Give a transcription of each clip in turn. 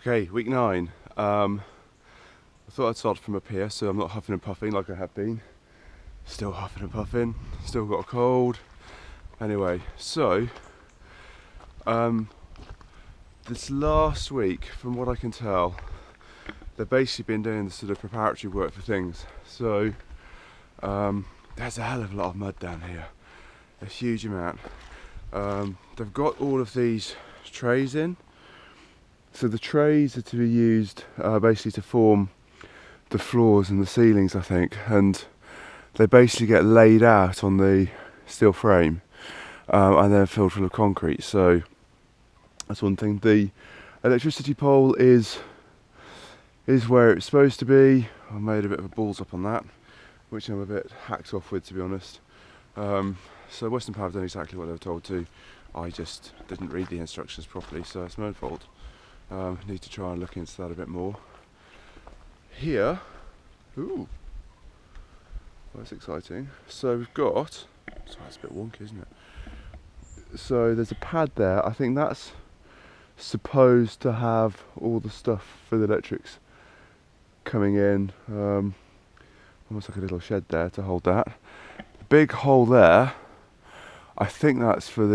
Okay, week 9. I thought I'd start from up here so I'm not huffing and puffing like I have been. Still huffing and puffing, still got a cold. Anyway, so this last week, from what I can tell, they've basically been doing the sort of preparatory work for things. So there's a hell of a lot of mud down here, a huge amount. They've got all of these trays in. So the trays are to be used basically to form the floors and the ceilings, I think, and they basically get laid out on the steel frame and then filled full of concrete. So that's one thing. The electricity pole is where it's supposed to be. I made a bit of a balls up on that, which I'm a bit hacked off with, to be honest. So Western Power have done exactly what they were told to. I just didn't read the instructions properly, so it's my own fault. Need to try and look into that a bit more. Here, ooh, that's exciting. So we've got, sorry, it's a bit wonky, isn't it? So there's a pad there. I think that's supposed to have all the stuff for the electrics coming in. Almost like a little shed there to hold that. The big hole there, I think that's for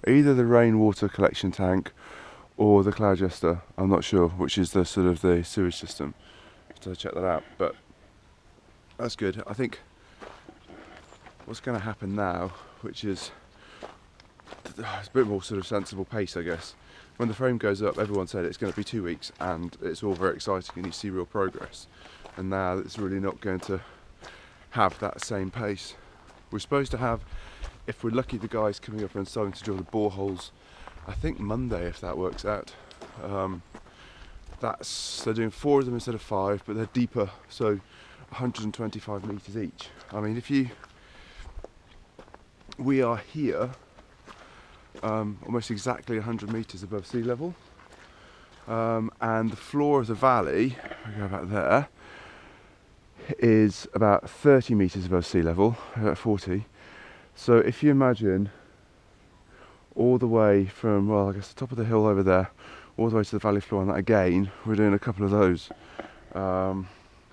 either the rainwater collection tank or the cloud jester. I'm not sure which is the sort of the sewage system. So check that out, but that's good. I think what's going to happen now, which is it's a bit more sort of sensible pace, I guess. When the frame goes up, everyone said it's going to be 2 weeks, and it's all very exciting and you see real progress. And now it's really not going to have that same pace. We're supposed to have, if we're lucky, the guys coming up and starting to drill the boreholes, I think Monday, if that works out. They're doing 4 of them instead of 5, but they're deeper, so 125 metres each. I mean, we are here almost exactly 100 metres above sea level, and the floor of the valley, if I go back there, is about 30 metres above sea level, about 40. So if you imagine all the way from, well, I guess the top of the hill over there, all the way to the valley floor, and that again, we're doing a couple of those for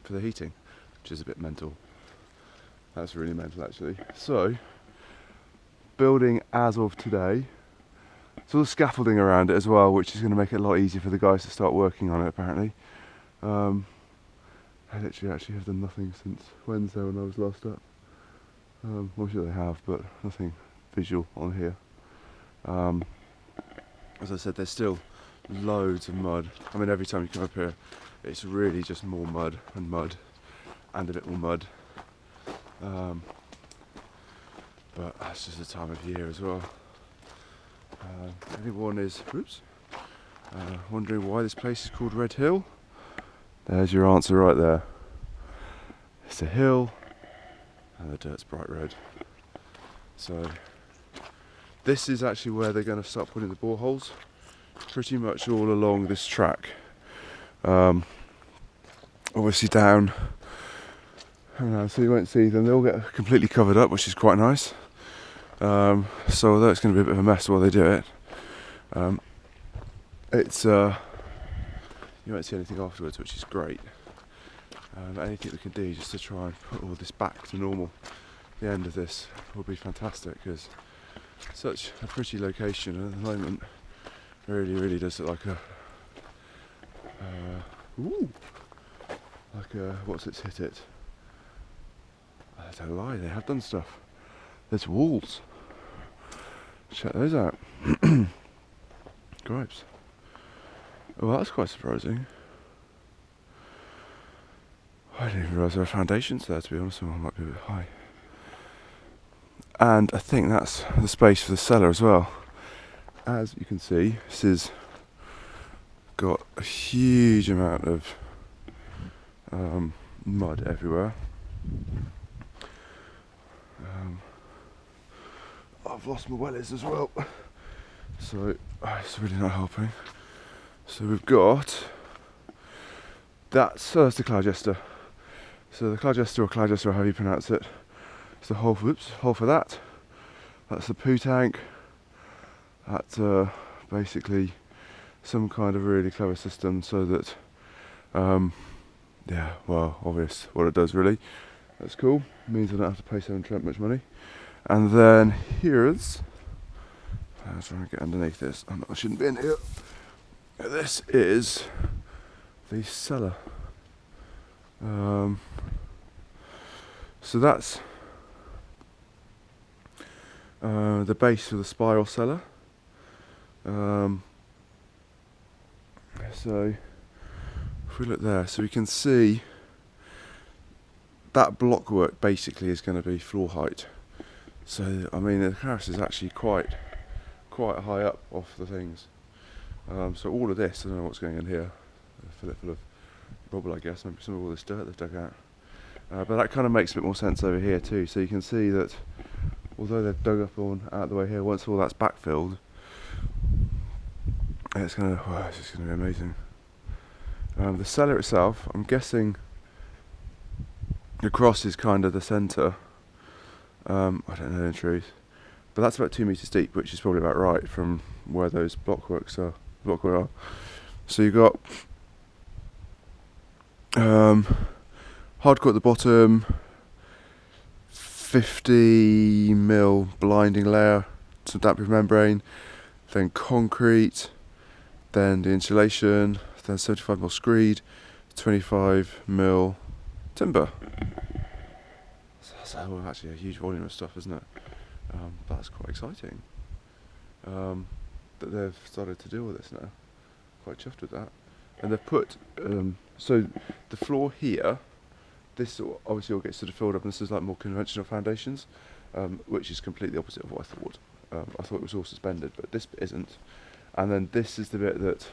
the heating, which is a bit mental. That's really mental, actually. So, building as of today. There's all the scaffolding around it as well, which is going to make it a lot easier for the guys to start working on it, apparently. I literally actually have done nothing since Wednesday when I was last up. I'm sure they have, but nothing visual on here. As I said, there's still loads of mud. I mean, every time you come up here, it's really just more mud and a bit more mud. But that's just the time of year as well. Everyone is wondering why this place is called Red Hill. There's your answer right there. It's a hill and the dirt's bright red. So this is actually where they're going to start putting the boreholes, pretty much all along this track. Obviously down, so you won't see them. They'll get completely covered up, which is quite nice. So although it's going to be a bit of a mess while they do it, it's you won't see anything afterwards, which is great. Anything we can do just to try and put all this back to normal, the end of this will be fantastic, because such a pretty location at the moment. Really does look like what's it's hit it. I don't lie, they have done stuff. There's walls. Check those out. Gripes. Oh, well, that's quite surprising. I didn't even realise there were foundations there, to be honest. One might be a bit high. And I think that's the space for the cellar as well. As you can see, this has got a huge amount of mud everywhere. I've lost my wellies as well, so it's really not helping. So we've got that's the cloud jester. So the cloud jester, or cloud jester, however you pronounce it, it's the hole for that. That's the poo tank. That basically some kind of really clever system so that, yeah, well, obvious what it does really. That's cool. Means I don't have to pay Severn Trent much money. And then here's, I'm trying to get underneath this. I shouldn't be in here. This is the cellar. So that's the base of the spiral cellar. So if we look there, so we can see that blockwork basically is going to be floor height. So I mean the terrace is actually quite high up off the things. So all of this, I don't know what's going in here. Fill it full of rubble, I guess. Maybe some of all this dirt they've dug out. But that kind of makes a bit more sense over here too. So you can see that although they've dug up on out the way here, once all that's backfilled, it's gonna, wow, it's just gonna be amazing. The cellar itself, I'm guessing the cross is kind of the centre. I don't know in truth, but that's about 2 metres deep, which is probably about right from where those blockworks are. So you've got hardcore at the bottom, 50mm blinding layer, some damp-proof membrane, then concrete, then the insulation, then 75mm screed, 25mm timber. So that's actually a huge volume of stuff, isn't it? But that's quite exciting that they've started to deal with this now. Quite chuffed with that. And they've put, so the floor here, this obviously all gets sort of filled up, and this is like more conventional foundations, which is completely opposite of what I thought. I thought it was all suspended, but this bit isn't. And then this is the bit that,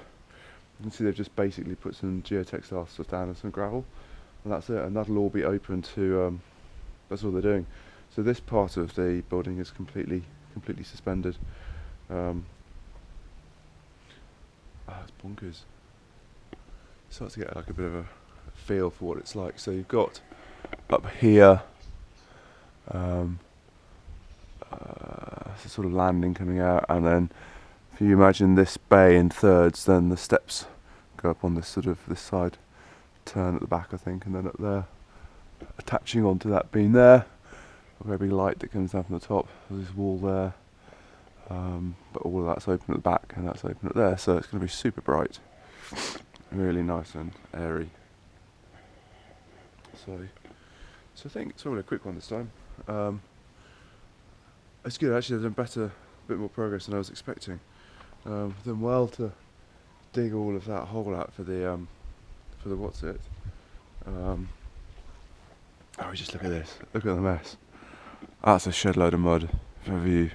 you can see they've just basically put some geotextile stuff down and some gravel, and that's it, and that'll all be open to, that's all they're doing. So this part of the building is completely suspended. It's bonkers. Starts to get like a bit of a feel for what it's like. So you've got up here a sort of landing coming out, and then if you imagine this bay in thirds, then the steps go up on this sort of this side, turn at the back I think, and then up there, attaching onto that beam there, a very big light that comes down from the top. There's this wall there, but all of that's open at the back and that's open at there, so it's going to be super bright, really nice and airy. So I think it's probably a quick one this time. It's good actually. They've done a bit more progress than I was expecting. Done well to dig all of that hole out for the what's it. Oh, just look at this. Look at the mess. That's a shed load of mud. Have you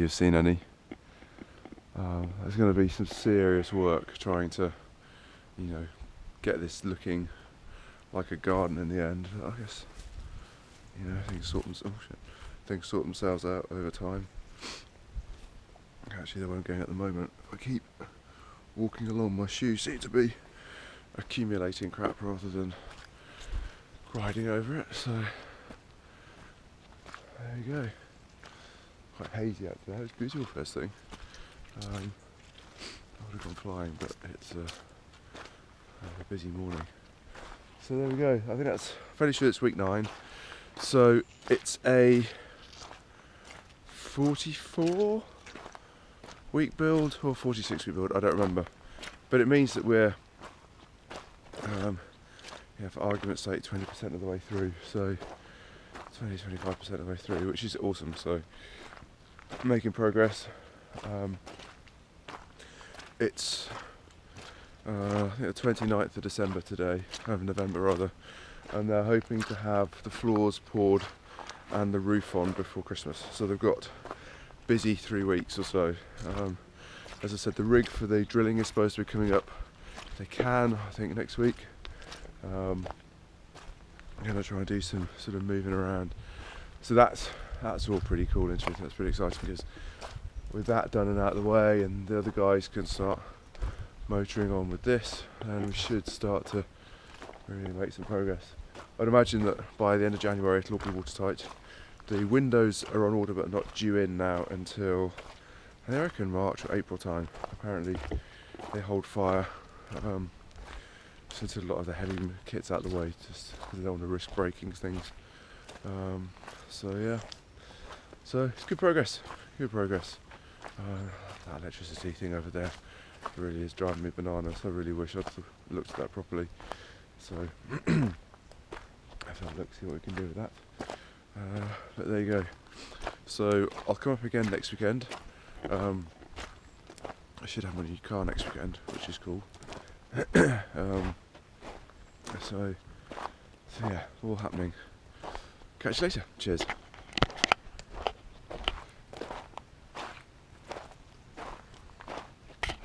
seen any? There's going to be some serious work trying to, get this looking like a garden in the end. I guess, things sort themselves out over time. Actually, they won't go at the moment. If I keep walking along, my shoes seem to be accumulating crap rather than riding over it. So there you go. Quite hazy out there. It's beautiful first thing. I would have gone flying, but it's a busy morning. So there we go. I think that's fairly sure it's week 9. So it's a 44 week build or 46 week build, I don't remember. But it means that we're, for argument's sake, 20% of the way through. So 20-25% of the way through, which is awesome. So making progress. It's I think the 29th of December today, of November rather, and they're hoping to have the floors poured and the roof on before Christmas. So they've got busy 3 weeks or so. As I said, the rig for the drilling is supposed to be coming up, if they can, I think next week. I'm going to try and do some sort of moving around. So that's all pretty cool, isn't it? That's pretty exciting, because with that done and out of the way, and the other guys can start motoring on with this, and we should start to really make some progress. I'd imagine that by the end of January it'll all be watertight. The windows are on order but not due in now until, I reckon, March or April time. Apparently they hold fire. Since a lot of the heavy kit's out of the way, just because they don't want to risk breaking things. So yeah, so it's good progress, good progress. That electricity thing over there really is driving me bananas. I really wish I'd looked at that properly. So have a look, see what we can do with that. But there you go. So I'll come up again next weekend. I should have my new car next weekend, which is cool. So yeah, all happening. Catch you later. Cheers.